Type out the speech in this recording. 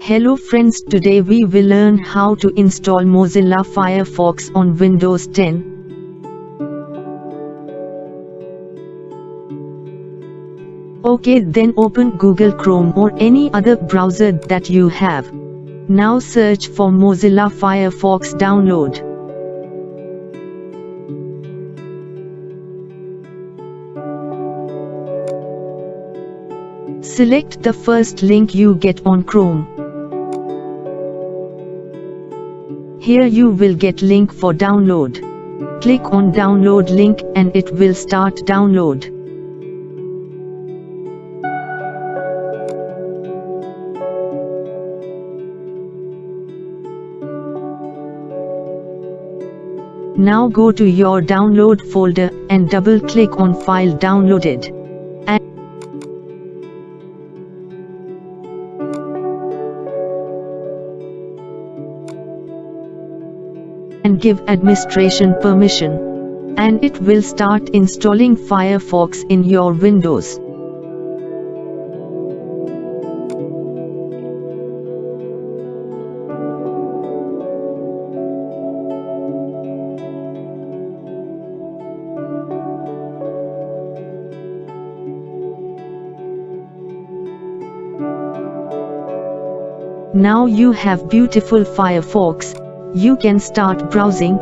Hello friends, today we will learn how to install Mozilla Firefox on Windows 10. Okay, then open Google Chrome or any other browser that you have. Now search for Mozilla Firefox download. Select the first link you get on Chrome. Here you will get link for download. Click on download link and it will start download. Now go to your download folder and double click on file downloaded. And give administration permission. And it will start installing Firefox in your Windows. Now you have beautiful Firefox. You can start browsing,